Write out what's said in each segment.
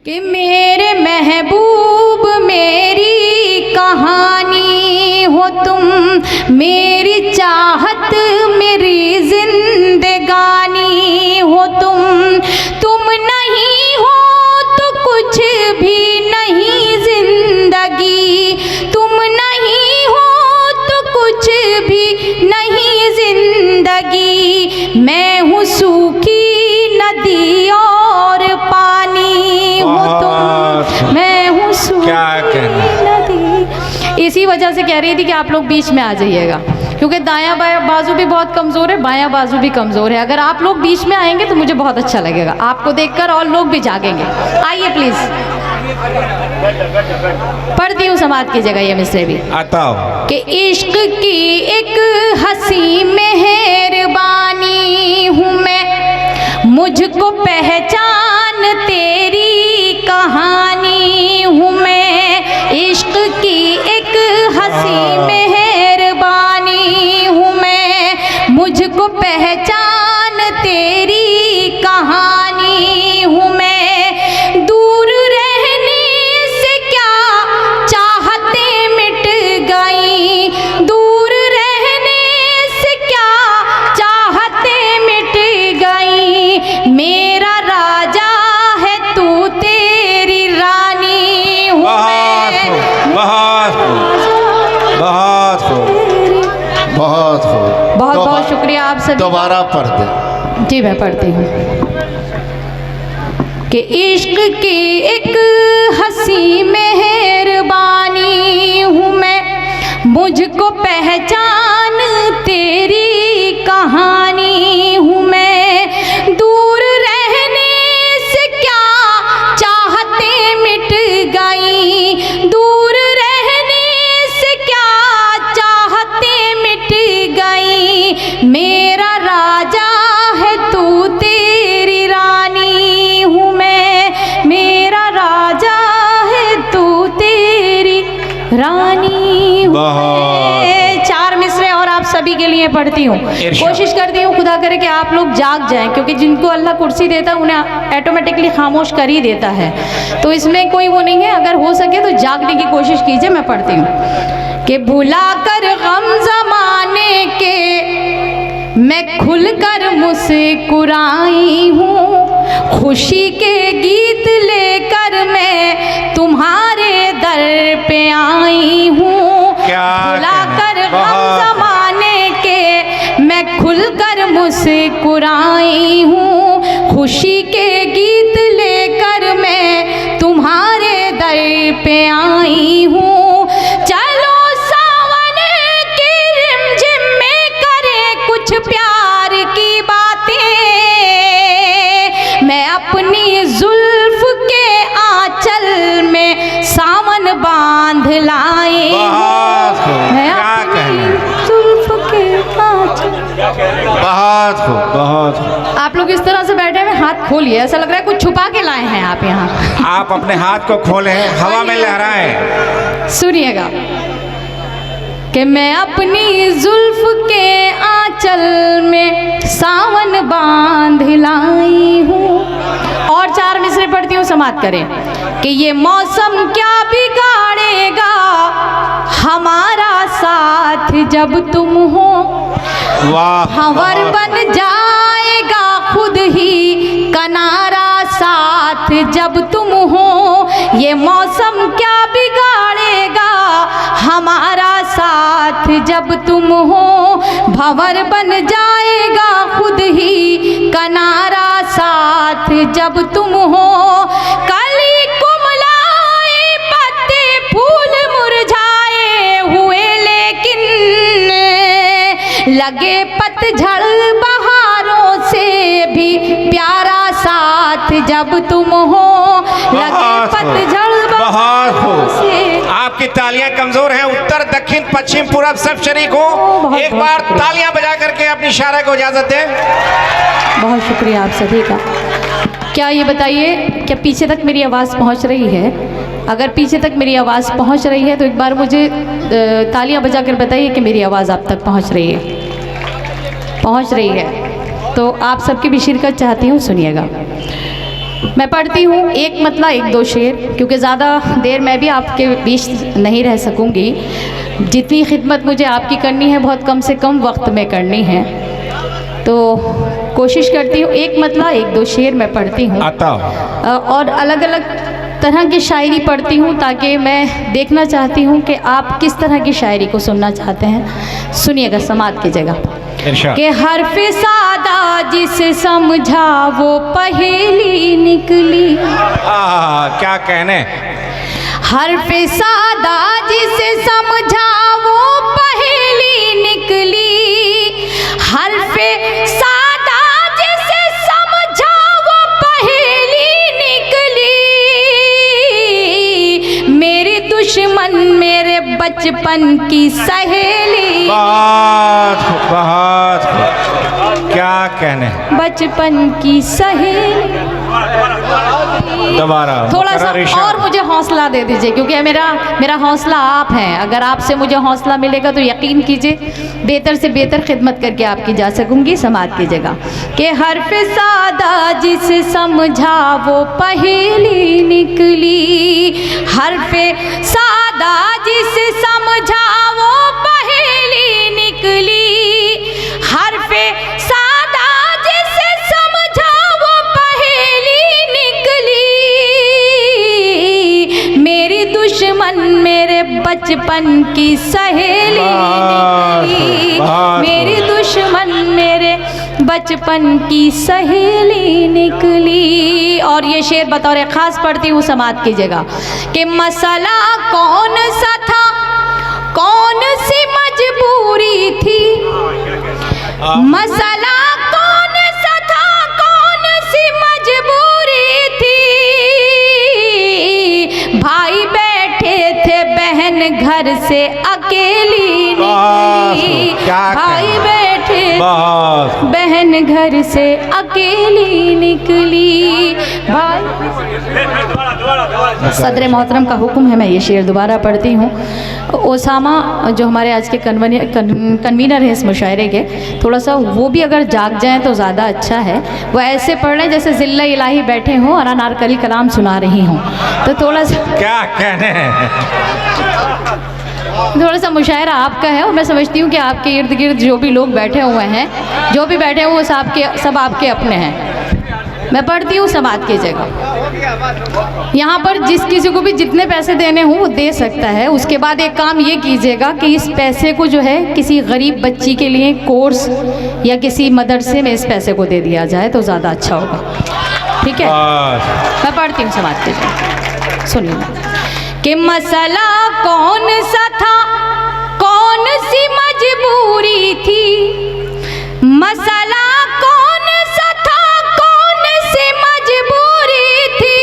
कि मेरे महबूब मेरी कहानी हो तुम, मेरी चाहत मेरी जिंदगानी हो तुम नहीं हो तो कुछ भी नहीं जिंदगी, तुम नहीं हो तो कुछ भी नहीं जिंदगी। मैं हूँ सूखी नदी और पानी हो तुम, मैं हूँ सूखी नदी। इसी वजह से कह रही थी कि आप लोग बीच में आ जाइएगा, क्योंकि दायां बाजू भी बहुत कमज़ोर है, बायां बाजू भी कमज़ोर है। अगर आप लोग बीच में आएंगे तो मुझे बहुत अच्छा लगेगा, आपको देखकर और लोग भी जागेंगे। आइए प्लीज़, पढ़ती हूँ समाज की जगह ये मिसरे भी आता हो कि इश्क की एक हंसी मेहरबानी हूँ मैं, मुझको पहचान तेरी कहानी हूँ मैं। इश्क की एक हंसी मेहरबानी हूँ मैं, मुझको पहचान तेरी कहानी हूँ मैं। दूर रहने से क्या चाहते मिट गई, दूर रहने से क्या चाहते मिट गई। मेरा राजा है तू तेरी रानी हूँ मैं। बहुत बहुत बहुत शुक्रिया आप सभी। दोबारा पढ़ दे। जी मैं पढ़ती हूँ कि इश्क की एक हंसी मेहरबानी हूँ मैं, मुझको पहचान तेरी कहानी हूँ मैं। दूर रहने से क्या चाहते मिट गई, दूर रहने से क्या चाहते मिट गई। मेरा राजा है तू तेरी रानी हूँ मैं, मेरा राजा है तू तेरी रानी हूँ मैं। चार मिसरे और आप सभी के लिए पढ़ती हूँ। कोशिश करती हूँ खुदा करे कि आप लोग जाग जाएं, क्योंकि जिनको अल्लाह कुर्सी देता है उन्हें ऑटोमेटिकली खामोश कर ही देता है, तो इसमें कोई वो नहीं है। अगर हो सके तो जागने की कोशिश कीजिए। मैं पढ़ती हूँ कि भुला कर गम ज़माने के मैं खुलकर मुस्कुराई हूँ, खुशी के गीत लेकर मैं तुम्हारे दर पे आई हूँ। भुला कर गम ज़माने के मैं खुलकर मुस्कुराई हूँ, खुशी के गीत लेकर मैं तुम्हारे दर पे आई हूँ। चलो सावन की रिमझिम में करें कुछ प्यार की बातें, मैं अपनी जुल्फ के आंचल में सावन बांध लाई हूँ, मैं अपनी जुल्फ के आंचल। बहुत आप लोग इस तरह से बैठे हुए हाथ खोलिए, ऐसा लग रहा है कुछ छुपा के लाए हैं आप यहाँ। आप अपने हाथ को खोलें, हवा में लहराएं। सुनिएगा कि मैं अपनी जुल्फ के आंचल में सावन बांध लाई हूँ। और चार मिसरे पढ़ती हूँ, समाप्त करें कि ये मौसम क्या बिगाड़ेगा हमारा साथ जब तुम हो, भंवर बन जाएगा खुद ही कनारा साथ जब तुम हो। ये मौसम क्या बिगाड़ेगा हमारा साथ जब तुम हो, भंवर बन जाएगा खुद ही कनारा साथ जब तुम हो। कली कुमलाए पत्ते फूल मुरझाए हुए, लेकिन लगे पतझड़ बहारों से भी प्यारा साथ जब तुम हो, लगे पतझड़ बहारों से। आपकी तालियां कमजोर हैं, उत्तर दक्षिण पश्चिम पूरब सब शरीक हो। एक बार तालियां बजा करके अपनी इशारे को इजाजत दें। बहुत शुक्रिया आप सभी का। क्या ये बताइए, क्या पीछे तक मेरी आवाज़ पहुंच रही है? अगर पीछे तक मेरी आवाज़ पहुंच रही है तो एक बार मुझे तालियां बजा कर बताइए कि मेरी आवाज़ आप तक पहुंच रही है। पहुंच रही है तो आप सबकी भी शिरकत चाहती हूँ, सुनिएगा। मैं पढ़ती हूँ एक मतला एक दो शेर, क्योंकि ज़्यादा देर मैं भी आपके बीच नहीं रह सकूँगी। जितनी खिदमत मुझे आपकी करनी है बहुत कम से कम वक्त में करनी है, तो कोशिश करती हूँ एक मतला एक दो शेर मैं पढ़ती हूँ। और अलग अलग तरह की शायरी पढ़ती हूँ ताकि मैं देखना चाहती हूँ कि आप किस तरह की शायरी को सुनना चाहते हैं। सुनिएगा, समात कीजिएगा कि हर्फ सादा जिसे समझा वो पहेली निकली। क्या कहने। हर्फ सादा जिसे समझा वो पहेली निकली। हर्फ सादा जिसे समझा वो पहेली निकली। मेरी दुश्मन मेरे बचपन की सहेली। बहुत क्या कहने। बचपन की सहेली। दोबारा थोड़ा सा और मुझे हौसला दे दीजिए, क्योंकि मेरा हौसला आप हैं। अगर आपसे मुझे हौसला मिलेगा तो यकीन कीजिए बेहतर से बेहतर खिदमत करके आपकी जा सकूंगी। समात कीजिएगा कि हर्फ सादा जिसे समझा वो पहेली निकली। हर्फ सादा जिसे समझा वो पहेली निकली। हर्फ सादा जिसे समझा वो पहेली निकली। मेरी दुश्मन मेरे बचपन की सहेली निकली। मेरी दुश्मन मेरे बचपन की सहेली निकली। और ये शेर बतौर खास पढ़ती हूँ, समात कीजिएगा कि मसला कौन सा था, कौन सी मजबूरी थी। मसला कौन सा था, कौन सी मजबूरी थी। भाई बैठे थे बहन घर से अकेली निकली। भाई बैठे बहन घर से अकेली निकली। भाई सदर मोहतरम का हुक्म है, मैं ये शेर दोबारा पढ़ती हूँ। ओसामा जो हमारे आज के कन्वीनर हैं इस मुशायरे के, थोड़ा सा वो भी अगर जाग जाएं तो ज़्यादा अच्छा है। वो ऐसे पढ़ लें जैसे ज़िल्ला इलाही बैठे हों और अनारकली कलाम सुना रही हों। तो थोड़ा सा क्या कहने हैं। थोड़ा सा मुशायरा आपका है और मैं समझती हूँ कि आपके इर्द गिर्द जो भी लोग बैठे हुए हैं, जो भी बैठे हुए सब आपके अपने हैं। मैं पढ़ती हूँ, समात कीजिएगा। यहाँ पर जिस किसी को भी जितने पैसे देने हों वो दे सकता है। उसके बाद एक काम ये कीजिएगा कि इस पैसे को जो है किसी गरीब बच्ची के लिए कोर्स या किसी मदरसे में इस पैसे को दे दिया जाए तो ज़्यादा अच्छा होगा। ठीक है, मैं पढ़ती हूँ, समात कीजिए। सुनिए कि मसला कौन सा था, कौन सी मजबूरी थी। मसला कौन सा था, कौन सी मजबूरी थी।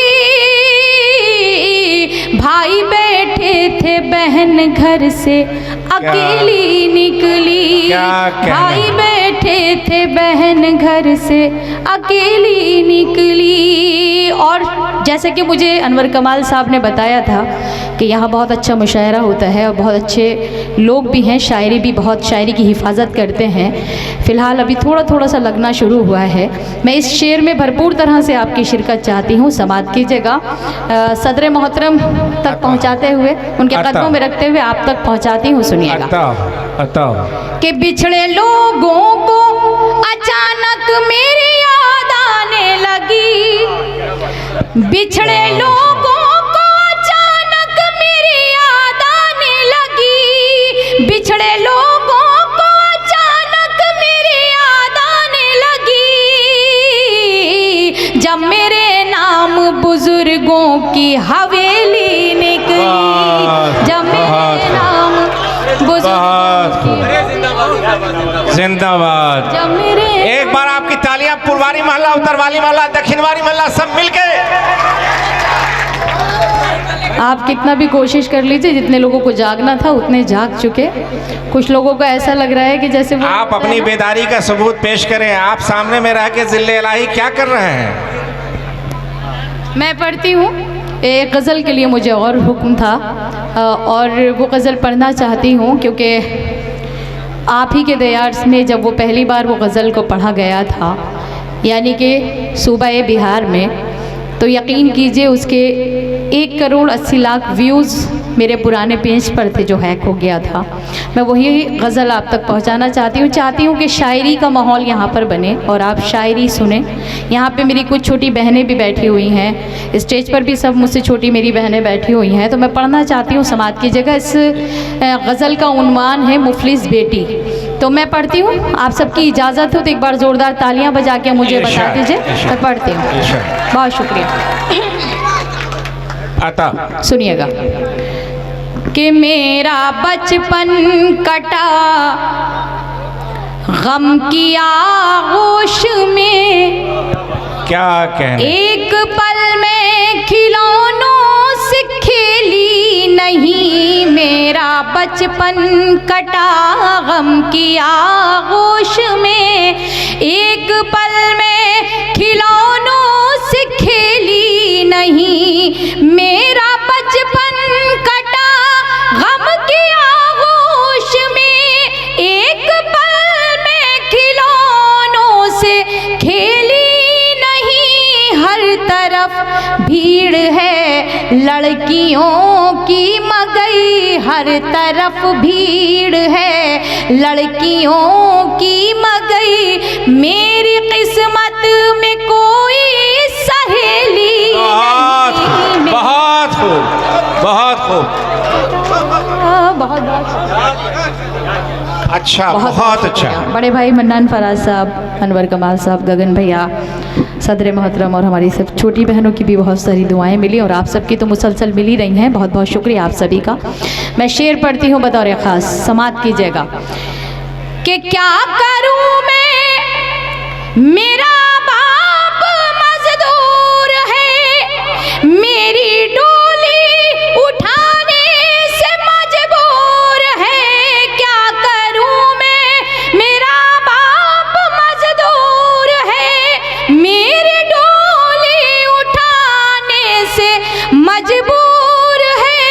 भाई बैठे थे बहन घर से अकेली निकली। भाई बैठे थे बहन घर से अकेली निकली। और जैसे कि मुझे अनवर कमाल साहब ने बताया था कि यहाँ बहुत अच्छा मुशायरा होता है और बहुत अच्छे लोग भी हैं, शायरी भी बहुत शायरी की हिफाजत करते हैं। फ़िलहाल अभी थोड़ा थोड़ा सा लगना शुरू हुआ है। मैं इस शेर में भरपूर तरह से आपकी शिरकत चाहती हूँ। समात कीजिएगा। सदर मोहतरम तक पहुँचाते हुए, उनके कदमों में रखते हुए आप तक पहुँचाती हूँ। सुनिएगा कि बिछड़े लोगों को अचानक मेरी याद आने लगी। बिछड़े लोगों को अचानक मेरी याद आने लगी। बिछड़े लोगों को अचानक मेरी याद आने लगी। जब मेरे नाम बुजुर्गों की हवेली निकली। जब मेरे नाम बुजुर्गों की जिंदाबाद। जब मेरे एक बार आपकी तालियां पुरवारी मोहल्ला, उत्तरवाली मोहल्ला, दक्षिणवारी मोहल्ला सब मिलके। आप कितना भी कोशिश कर लीजिए, जितने लोगों को जागना था उतने जाग चुके। कुछ लोगों को ऐसा लग रहा है कि जैसे वो आप अपनी बेदारी का सबूत पेश करें। आप सामने में रह के ज़िल्ले इलाही क्या कर रहे हैं। मैं पढ़ती हूँ। एक गज़ल के लिए मुझे और हुक्म था और वो गज़ल पढ़ना चाहती हूँ क्योंकि आप ही के दयार्स में जब वो पहली बार वो गज़ल को पढ़ा गया था, यानी कि सूबा बिहार में, तो यकीन कीजिए उसके 1,80,00,000 व्यूज़ मेरे पुराने पेज पर थे जो हैक हो गया था। मैं वही गज़ल आप तक पहुंचाना चाहती हूँ कि शायरी का माहौल यहाँ पर बने और आप शायरी सुने। यहाँ पे मेरी कुछ छोटी बहनें भी बैठी हुई हैं, स्टेज पर भी सब मुझसे छोटी मेरी बहनें बैठी हुई हैं, तो मैं पढ़ना चाहती हूँ समाज की जगह। इस गज़ल का उन्वान है मुफलिस बेटी। तो मैं पढ़ती हूँ, आप सबकी इजाज़त हो तो एक बार ज़ोरदार तालियां बजा के मुझे बता दीजिए। मैं पढ़ती हूँ। बहुत शुक्रिया। आता सुनिएगा कि मेरा बचपन कटा गम की आगोश में, क्या कहने, एक पल में खिलौनों से खेली नहीं। मेरा बचपन कटा गम की आगोश में, एक पल में खिलौनों से खेली नहीं। मेरा बचपन कटा गम की आगोश में, एक पल में खिलौनों से खेली नहीं। हर तरफ भीड़ है लड़कियों की मगई, हर तरफ भीड़ है लड़कियों की मगई। मेरी किस्मत में कोई सहेली नहीं। बहुत खूब, बहुत खूब, बहुत अच्छा, बहुत अच्छा। बड़े भाई मन्नान फराज साहब, अनवर कमाल साहब, गगन भैया, सदर मोहतरम और हमारी सब छोटी बहनों की भी बहुत सारी दुआएं मिली और आप सबकी तो मुसलसल मिल ही रही हैं। बहुत बहुत शुक्रिया आप सभी का। मैं शेर पढ़ती हूँ बतौर ख़ास, समात कीजिएगा कि क्या करूँ मैं, मेरा बाप मजदूर है, मेरी डोली उठाने से मजबूर है। क्या करूँ मैं, मेरा बाप मजदूर है, मेरी डोली उठाने से मजबूर है।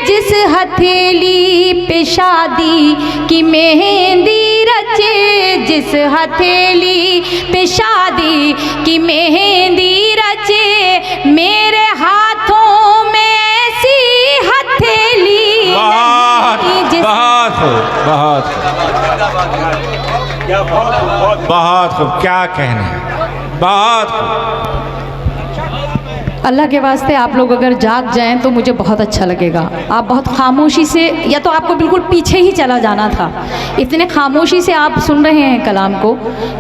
जिस हथेली पे शादी की मेहंदी रचे, जिस हथेली पे शादी की मेहंदी रचे, मेरे हाथों में ऐसी हथेली बहुत बहुत खूब, बहुत खूब, क्या कहने, बहुत खूब। अल्लाह के वास्ते आप लोग अगर जाग जाएं तो मुझे बहुत अच्छा लगेगा। आप बहुत खामोशी से, या तो आपको बिल्कुल पीछे ही चला जाना था, इतने खामोशी से आप सुन रहे हैं कलाम को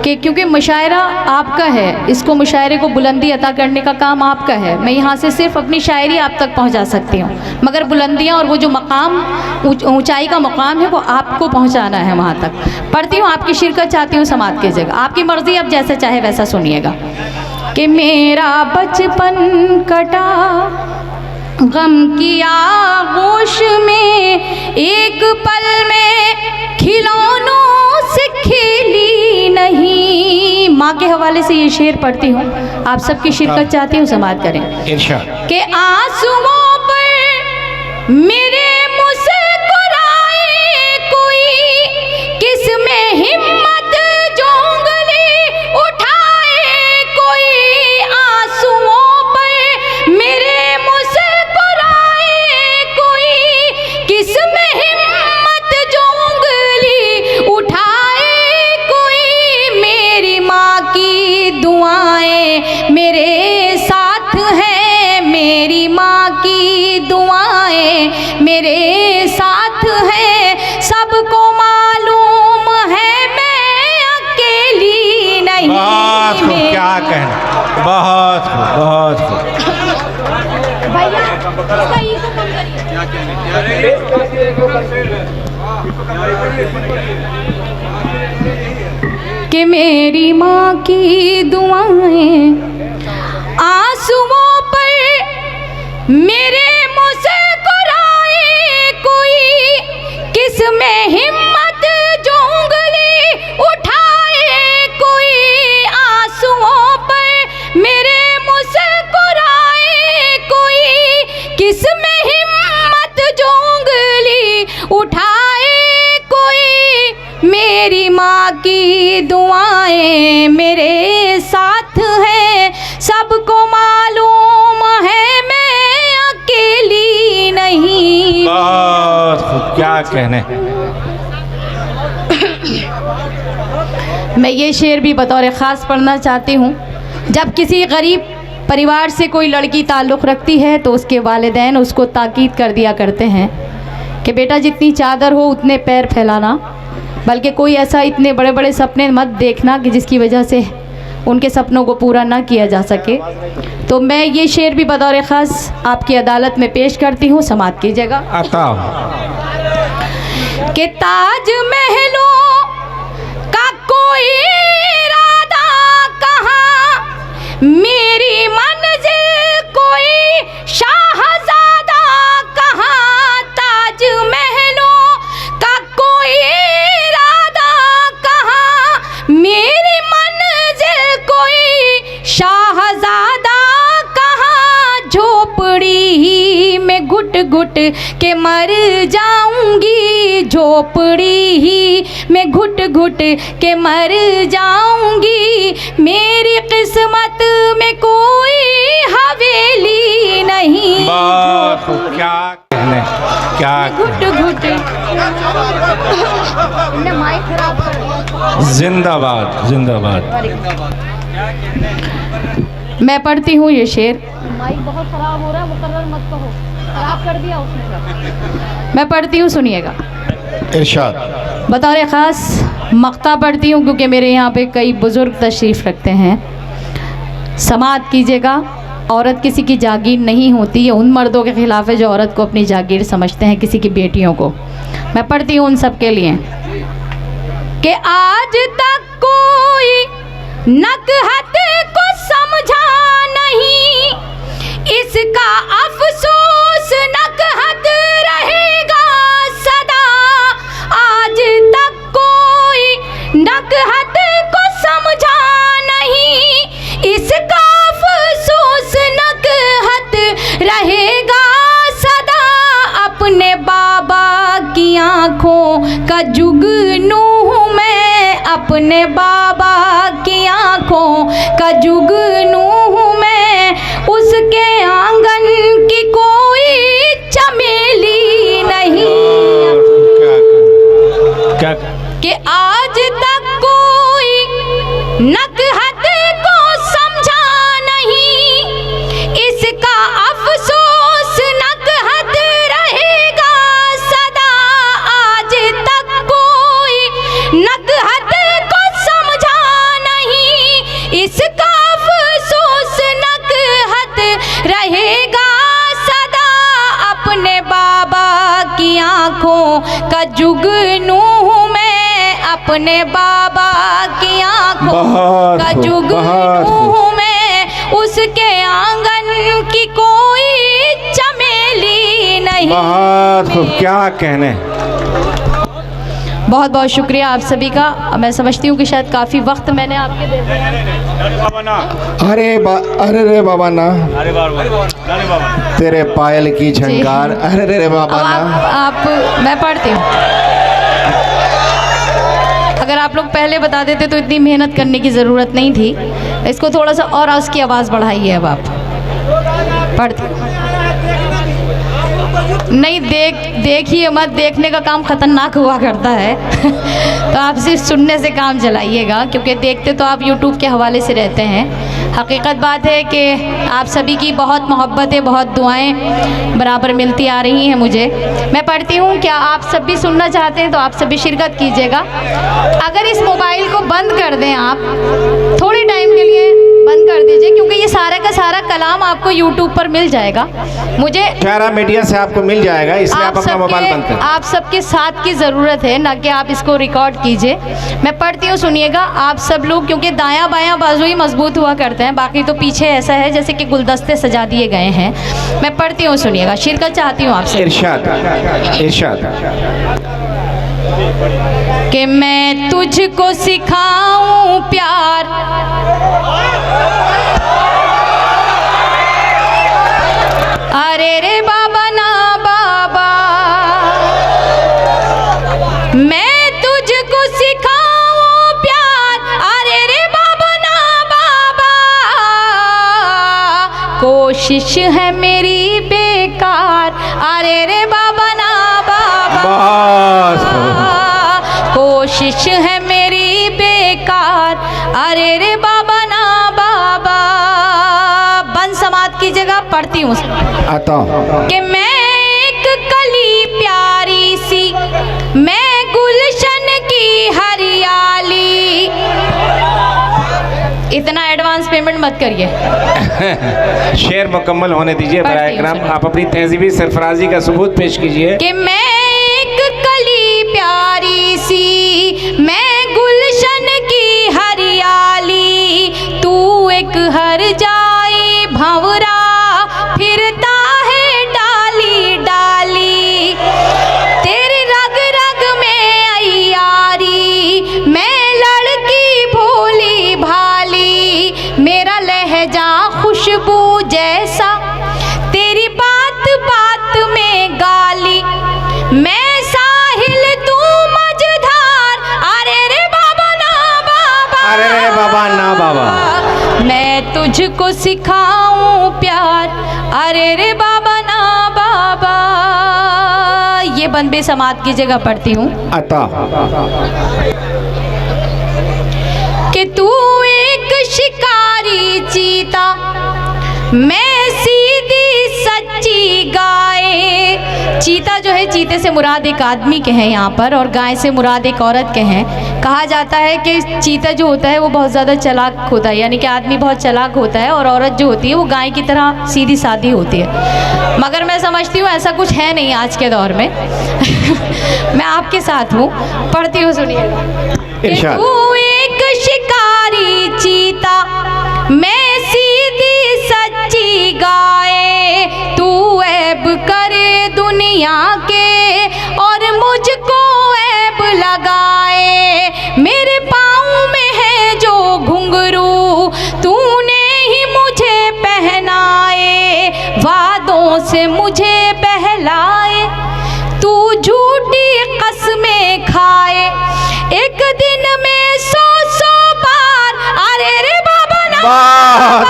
कि क्योंकि मुशायरा आपका है, इसको मुशायरे को बुलंदी अता करने का काम आपका है। मैं यहाँ से सिर्फ अपनी शायरी आप तक पहुँचा सकती हूँ, मगर बुलंदियाँ और वो जो मकाम, ऊँचाई का मकाम है, वो आपको पहुँचाना है वहाँ तक। पढ़ती हूँ, आपकी शिरकत चाहती हूँ समात की जगह। आपकी मर्ज़ी, अब जैसे चाहे वैसा सुनिएगा कि मेरा बचपन कटा गम की आगोश में, एक पल में खिलौनों से खेली नहीं। माँ के हवाले से ये शेर पढ़ती हूँ, आप सबकी शिरकत चाहती हूँ, समात करें। इंशाअल्लाह। कि आंसुओं पर मेरे मुस्कुराए कोई, किसमें हिम्मत जोंगली उठाए कोई। आंसुओं पर मेरे मुस्कुराए कोई, किसमें हिम्मत जोंगली उठाए कोई। मेरी माँ की दुआएं मेरे साथ हैं, मेरी माँ की दुआएं मेरे साथ हैं। सबको मालूम है मैं अकेली नहीं। बहुत खूब, क्या कहना, बहुत खूब, बहुत खूब। कि मेरी माँ की दुआएं आंसुओं पर मेरे मुस्कुराए कोई, किसमें हिम्मत जोंगली उठाए कोई। आंसुओं पर मेरे मुस्कुराए कोई, किसमें हिम्मत जोंगली उठाए कोई। मेरी माँ की दुआएं मेरे साथ हैं, सबको मालूम क्या कहने। मैं ये शेर भी बतौर ख़ास पढ़ना चाहती हूँ। जब किसी गरीब परिवार से कोई लड़की ताल्लुक़ रखती है तो उसके वालिदैन उसको ताकीद कर दिया करते हैं कि बेटा जितनी चादर हो उतने पैर फैलाना, बल्कि कोई ऐसा इतने बड़े बड़े सपने मत देखना कि जिसकी वजह से उनके सपनों को पूरा ना किया जा सके। तो मैं ये शेर भी बतौर ख़ास आपकी अदालत में पेश करती हूँ, समाअत कीजिएगा। कि ताज महलों का कोई इरादा कहाँ, मेरी मंजिल कोई शाहज़ादा कहाँ। ताज महलों का कोई इरादा कहाँ, मेरी मंजिल कोई शाहज़ादा कहाँ। झोपड़ी ही में घुट घुट के मर जाऊंगी, झोपड़ी ही में घुट घुट के मर जाऊंगी। मेरी किस्मत में कोई हवेली नहीं। क्या कहने, क्या घुट घुट। जिंदाबाद जिंदाबाद। मैं पढ़ती हूँ ये शेर। माइक बहुत ख़राब हो रहा है, मुकर्रर मत कहो, खराब कर दिया उसने। मैं पढ़ती हूँ, सुनिएगा। इरशाद। बतौर ख़ास मक्ता पढ़ती हूँ क्योंकि मेरे यहाँ पे कई बुज़ुर्ग तशरीफ़ रखते हैं। समाअत कीजिएगा। औरत किसी की जागीर नहीं होती, ये उन मर्दों के ख़िलाफ़ है जो औरत को अपनी जागीर समझते हैं, किसी की बेटियों को। मैं पढ़ती हूँ उन सब के लिए कि आज तक कोई नकहत को समझा नहीं, इसका अफसोस नकहत रहेगा सदा। आज तक कोई नकहत को समझा नहीं, इसका अफसोस नकहत रहेगा सदा। अपने बाबा की आँखों का जुगनू हूँ मैं, अपने बाबा की आँखों का जुगनू हूँ मैं। उसके आंगन की कोई चमेली नहीं। क्या कि आज तक कोई नकहत को समझा नहीं, इसका अफसोस नकहत रहेगा सदा। आज तक कोई नकहत को समझा नहीं, इसका अफसोस नकहत रहेगा सदा। अपने बाबा की आँखों का जुगनू हूँ मैं, अपने बाबा की आँखों का जुगनू हूँ मैं। उसके आंगन की कोई चमेली नहीं। बहुत खूब, क्या कहने। बहुत बहुत शुक्रिया आप सभी का। मैं समझती हूँ कि शायद काफ़ी वक्त मैंने आपके दे दिया। अरे रे बाबा ना, तेरे पायल की झंकार। अरे रे बाबा ना। आप मैं पढ़ती हूँ। अगर आप लोग पहले बता देते तो इतनी मेहनत करने की ज़रूरत नहीं थी। इसको थोड़ा सा और उसकी आवाज़ बढ़ाइए। अब आप पढ़ती नहीं, देखिए मत, देखने का काम ख़तरनाक हुआ करता है। तो आप सिर्फ सुनने से काम चलाइएगा, क्योंकि देखते तो आप YouTube के हवाले से रहते हैं। हकीकत बात है कि आप सभी की बहुत मोहब्बतें, बहुत दुआएं बराबर मिलती आ रही हैं मुझे। मैं पढ़ती हूँ। क्या आप सब भी सुनना चाहते हैं तो आप सभी शिरकत कीजिएगा। अगर इस मोबाइल को बंद कर दें, आप थोड़े टाइम के लिए बंद कर दीजिए, क्योंकि ये सारा का सारा कलाम आपको YouTube पर मिल जाएगा। मुझे सारा मीडिया से आपको मिल जाएगा, इसलिए आप अपना मोबाइल बंद करें। आप सबके साथ की ज़रूरत है, ना कि आप इसको रिकॉर्ड कीजिए। मैं पढ़ती हूँ, सुनिएगा आप सब लोग, क्योंकि दायां बायां बाजू ही मजबूत हुआ करते हैं, बाकी तो पीछे ऐसा है जैसे कि गुलदस्ते सजा दिए गए हैं। मैं पढ़ती हूँ, सुनिएगा। शिरकत चाहती हूँ आपसे। इरशाद इरशाद। कि मैं तुझको सिखाऊं प्यार, अरे रे बाबा ना बाबा। मैं तुझको सिखाऊं प्यार, अरे रे बाबा ना बाबा। कोशिश है मेरी बेकार, अरे रे बाबा ना बाबा। बहुत कोशिश है मेरी बेकार, अरे रे बाबा ना बाबा। बंद समात की जगह पढ़ती हूँ आता कि मैं एक कली प्यारी सी, मैं गुलशन की हरियाली। इतना एडवांस पेमेंट मत करिए। शेर मुकम्मल होने दीजिए बराए कराम। आप अपनी तहजीबी सरफराजी का सबूत पेश कीजिए। कि मैं एक कली प्यारी सी, मैं गुलशन की हरियाली, तू एक हर जाई भंवरा फिरता है डाली डाली। तेरी रग रग में अय्यारी, मैं लड़की भोली भाली, मेरा लहजा खुशबू जैसा, तेरी बात बात में गाली। मैं साहिल तू मझधार, अरे रे बाबा ना बाबा। अरे रे बाबा ना बाबा। मैं तुझको सिखाऊं प्यार, अरे रे बाबा ना बाबा। ये बंद भी समात की जगह पढ़ती हूँ आता कि तू एक शिकारी चीता, मैं सीधी सच्ची गाय। चीता जो है, चीते से मुराद एक आदमी के हैं यहाँ पर, और गाय से मुराद एक औरत के हैं। कहा जाता है कि चीता जो होता है वो बहुत ज़्यादा चालाक होता है, यानी कि आदमी बहुत चालाक होता है, और औरत जो होती है वो गाय की तरह सीधी सादी होती है। मगर मैं समझती हूँ ऐसा कुछ है नहीं आज के दौर में। मैं आपके साथ हूँ, पढ़ती हूँ, सुनिए। इरशाद। तू एक शिकारी चीता, मैं सीधी सच्ची गाय, तू ऐब करे दुनिया के और मुझको ऐब लगाए। मेरे पाँव में है जो घुंघरू, तूने ही मुझे पहनाए, वादों से मुझे बहलाए, तू झूठी कसमें खाए, एक दिन में 100 बार, अरे रे बाबा ना बहुत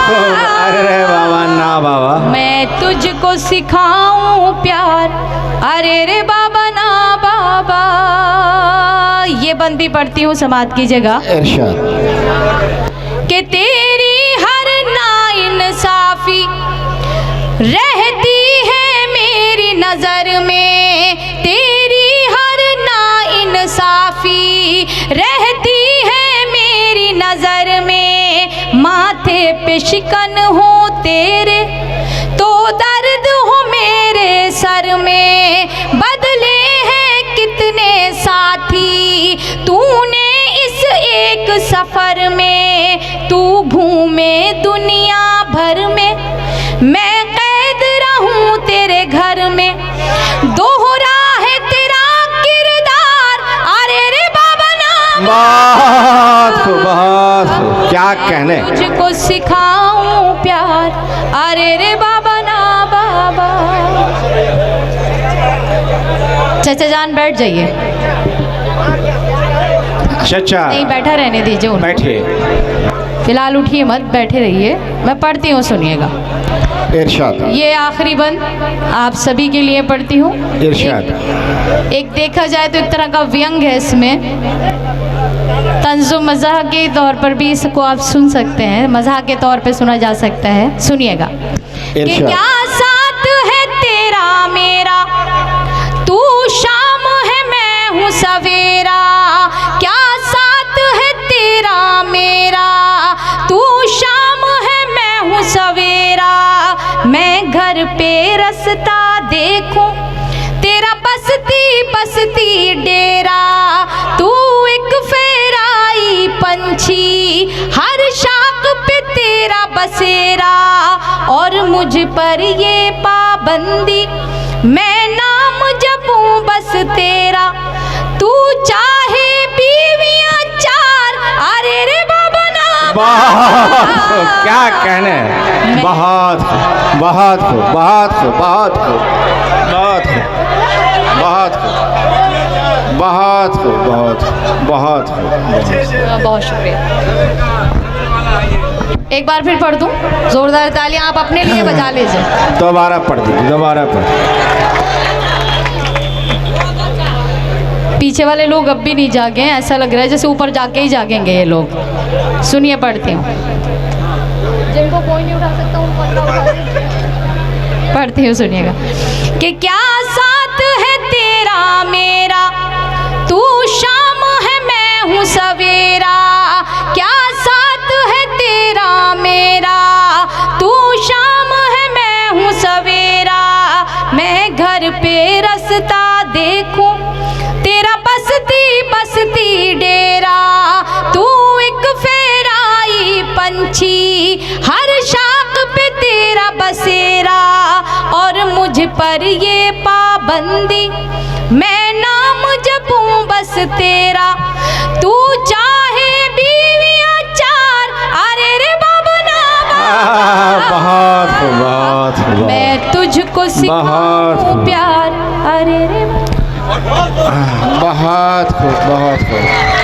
अरे रे बाबा ना बाबा। मैं तुझको सिखाऊं प्यार, अरे रे बाबा ना बाबा। ये बंद भी पढ़ती हूँ समात की जगह इरशाद। कि तेरी हर नाइंसाफी रहती है मेरी नजर में, तेरी हर नाइंसाफी रहती है मेरी नजर में। माथे पे शिकन हो तेरे तो दर्द हो मेरे सर में, बदले हैं कितने साथी तूने इस एक सफर में। तू घूमे दुनिया भर में, मैं कैद रहूं तेरे घर में, दोहरा है तेरा किरदार, अरे रे बाबा ना बहुत क्या कहने। तुझको सिखाऊं प्यार, अरे रे बाबा ना बाबा। चाचा जान बैठ जाइए। चचा नहीं, बैठा रहने दीजिए उनको। बैठिए। फिलहाल उठिए मत, बैठे रहिए, मैं पढ़ती हूँ, सुनिएगा। इरशाद। ये आखिरी बंद आप सभी के लिए पढ़ती हूँ। इरशाद। एक देखा जाए तो एक तरह का व्यंग है इसमें, तंज़ो मज़ाह के तौर पर भी इसको आप सुन सकते हैं, मज़ाह के तौर पे सुना जा सकता है। सुनिएगा कि इरशाद। क्या साथ है तेरा मेरा, तू शाम है मैं हूँ सवेरा। क्या साथ है तेरा मेरा, तू शाम है मैं हूँ सवेरा। मैं घर पे रास्ता देखूं तेरा बसती बसती डेरा। तू एक फेराई पंछी, हर शाख पे तेरा बसेरा। और मुझ पर ये पाबंदी, मैं नाम जपूं बस तेरा। तू चाहे बीवियां 4, अरे रे बाबा ना बहुत क्या कहने। बहुत बहुत बहुत बहुत बहुत बहुत बहुत बहुत बहुत बहुत शुक्रिया। एक बार फिर पढ़ दूं, जोरदार तालियां आप अपने लिए बजा लीजिए। दोबारा पढ़ दीजिए, दोबारा पढ़। पीछे वाले लोग अब भी नहीं जागे हैं, ऐसा लग रहा है जैसे ऊपर जाके ही जागेंगे ये लोग। सुनिए पढ़ती हूँ, जिनको कोई नहीं उठा सकता उनको पढ़ती हूँ, सुनिएगा। कि क्या साथ है तेरा मेरा, तू शाम है मैं हूँ सवेरा। क्या साथ है तेरा मेरा, तू शाम है मैं हूँ सवेरा। मैं घर पे रास्ता देखूं तेरा बसती बसती डेरा। तू एक फेराई पंछी, हर शाख पे तेरा बसेरा। और मुझ पर ये पाबंदी, मैं नाम जपूं बस तेरा। तू चाहे बीवियां चार, अरे रे बाबा ना बहुत बहुत मैं तुझको सिखाऊं प्यार, अरे रे बहुत खूब बहुत खूब।